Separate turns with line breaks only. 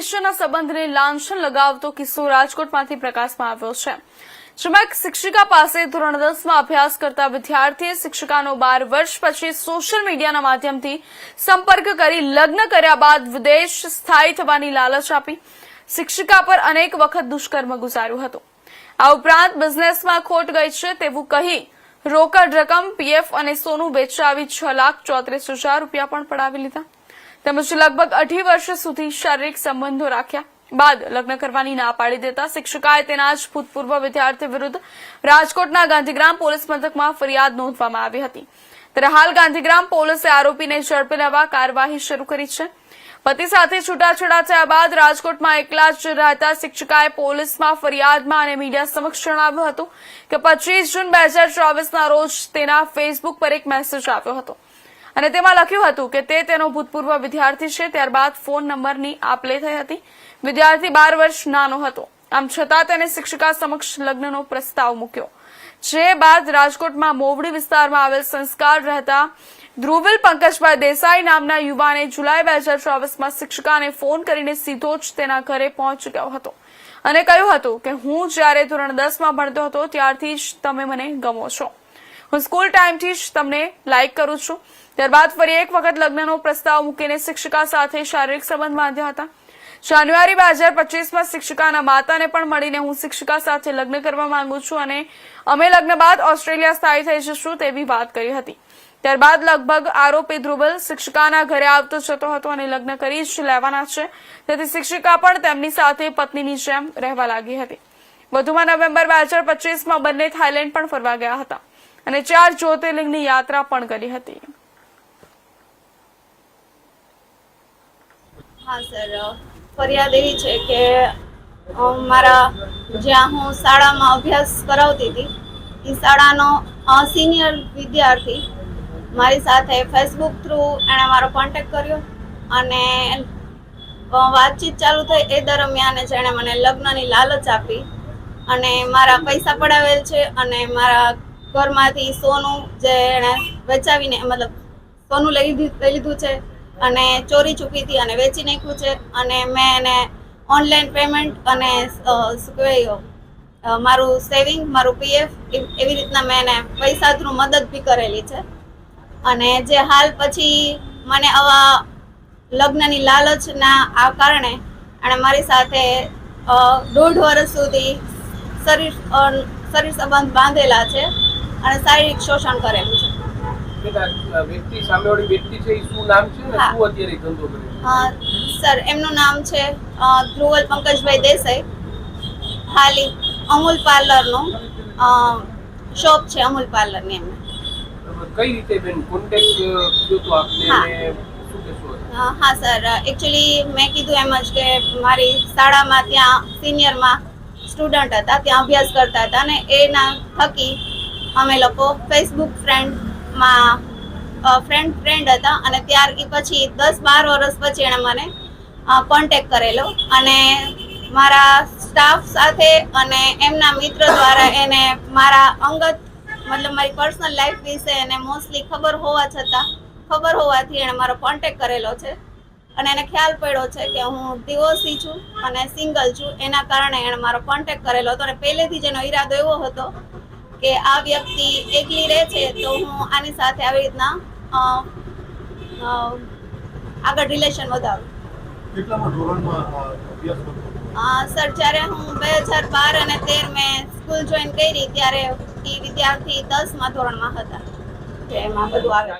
સંબંધને લાંછન લગાવતો કિસ્સો રાજકોટમાંથી પ્રકાશમાં આવ્યો છે, જેમાં એક શિક્ષિકા પાસે ધોરણ 10માં અભ્યાસ કરતા વિદ્યાર્થીએ શિક્ષિકાનો 12 વર્ષ પછી સોશિયલ મીડિયાના માધ્યમથી સંપર્ક કરી લગ્ન કર્યા બાદ વિદેશ સ્થાયી થવાની લાલચ આપી શિક્ષિકા પર અનેક વખત દુષ્કર્મ ગુજાર્યું હતું। આ ઉપરાંત બિઝનેસમાં ખોટ ગઈ છે તેવું કહી રોકડ રકમ, પીએફ અને સોનું વેચાવી 6,34,000 રૂપિયા પણ પડાવી લીધા તેમજ લગભગ 18 વર્ષ સુધી શારીરિક સંબંધો રાખ્યા બાદ લગ્ન કરવાની ના પાડી દેતા શિક્ષિકાએ તેના જ ભૂતપૂર્વ વિદ્યાર્થી વિરુદ્ધ રાજકોટના ગાંધીગ્રામ પોલીસ મથકમાં ફરિયાદ નોંધવામાં આવી હતી। ત્યારે હાલ ગાંધીગ્રામ પોલીસે આરોપીને ઝડપી લેવા કાર્યવાહી શરૂ કરી છે। પતિ સાથે છૂટાછેડા થયા બાદ રાજકોટમાં એકલા જ રહેતા શિક્ષિકાએ પોલીસમાં ફરિયાદમાં અને મીડિયા સમક્ષ જણાવ્યું હતું કે 25 જૂન 2024ના રોજ તેના ફેસબુક પર એક મેસેજ આવ્યો હતો અને તેમાં લખ્યું હતું કે તે તેનો ભૂતપૂર્વ વિદ્યાર્થી છે। ત્યારબાદ ફોન નંબરની આપ-લે થઈ હતી। વિદ્યાર્થી 12 વર્ષ નાનો હતો, આમ છતાં તેને શિક્ષિકા સમક્ષ લગ્નનો પ્રસ્તાવ મૂક્યો, જે બાદ રાજકોટમાં મોવડી વિસ્તારમાં આવેલ સંસ્કાર રહેતા ધ્રુવિલ પંકજભાઈ દેસાઈ નામના યુવાને જુલાઈ 2024માં શિક્ષિકાને ફોન કરીને સીધો જ તેના ઘરે પહોંચી ગયો હતો અને કહ્યું હતું કે હું જ્યારે ધોરણ 10માં ભણતો હતો ત્યારથી જ તમે મને ગમો છો, હું સ્કૂલ ટાઈમથી જ તમને લાઈક કરું છું। ત્યારબાદ ફરી એક વખત લગ્નનો પ્રસ્તાવ મૂકીને શિક્ષિકા સાથે શારીરિક સંબંધ બાંધ્યા હતા। જાન્યુઆરી 2025માં શિક્ષિકાના માતાને પણ મળીને હું શિક્ષિકા સાથે લગ્ન કરવા માંગુ છું અને અમે લગ્ન બાદ ઓસ્ટ્રેલિયા સ્થાયી થઈ જશું તેવી વાત કરી હતી। ત્યારબાદ લગભગ આરોપી ધ્રુવલ શિક્ષિકાના ઘરે આવતો જતો હતો અને લગ્ન કરી જ લેવાના છે, તેથી શિક્ષિકા પણ તેમની સાથે પત્નીની જેમ રહેવા લાગી હતી। વધુમાં નવેમ્બર 2025માં બંને થાઈલેન્ડ પણ ફરવા ગયા હતા અને 4 જ્યોતિર્લિંગની યાત્રા પણ કરી હતી।
હા સર, ફરિયાદ એવી છે કે મારા જ્યાં હું શાળામાં અભ્યાસ કરાવતી હતી એ શાળાનો સિનિયર વિદ્યાર્થી મારી સાથે ફેસબુક થ્રુ એણે મારો કોન્ટેક્ટ કર્યો અને વાતચીત ચાલુ થઈ। એ દરમિયાન જ એણે મને લગ્નની લાલચ આપી અને મારા પૈસા પડાવેલ છે અને મારા ઘરમાંથી સોનું જે એણે વેચાવીને મતલબ સોનું લઈ લીધું છે અને ચોરી ચૂકી હતી અને વેચી નાખ્યું છે અને મેં એને ઓનલાઈન પેમેન્ટ અને શું કહેવાય મારું સેવિંગ, મારું પીએફ એવી રીતના મેં એને પૈસા થ્રુ મદદ બી કરેલી છે અને જે હાલ પછી મને આવા લગ્નની લાલચના આ કારણે એણે મારી સાથે 1.5 વર્ષ સુધી શરીર સંબંધ બાંધેલા છે અને શારીરિક શોષણ કરેલું છે। સર, એમનું નામ છે ધ્રુવલ પંકજભાઈ દેસાઈ। હાલ અમૂલ પાર્લરનું શોપ છે, અમૂલ પાર્લરની એમને।
કઈ રીતે બેન કોન્ટેક્ટ કર્યો તો આપને અને શું કહેશો?
હા સર, એકચ્યુઅલી મેં કીધું એમ જ કે મારી શાળામાં ત્યાં સિનિયરમાં સ્ટુડન્ટ હતા, ત્યાં અભ્યાસ કરતા હતા અને એના થકી અમે લોકો ફેસબુક ફ્રેન્ડ હતા અને ત્યાર પછી 10-12 વર્ષ પછી એણે મને કોન્ટેક્ટ કરેલો અને મારા સ્ટાફ સાથે અને એમના મિત્ર દ્વારા એને મારા અંગત મતલબ મારી પર્સનલ લાઈફ વિશે એને મોસ્ટલી ખબર હોવાથી એણે મારો કોન્ટેક્ટ કરેલો છે અને એને ખ્યાલ પડ્યો છે કે હું ડિવોર્સી છું અને સિંગલ છું, એના કારણે એણે મારો કોન્ટેક્ટ કરેલો હતો અને પહેલેથી જ એનો ઈરાદો એવો હતો કે આ વ્યક્તિ એકલી રહે છે તો હું આની સાથે આવી રીતના આગળ રિલેશન વધારું। સર, જ્યારે હું 2012 અને 13 મેં સ્કૂલ જોઈન કરી ત્યારે એ વિદ્યાર્થી 10મા ધોરણમાં હતા, એમાં બધું આવે।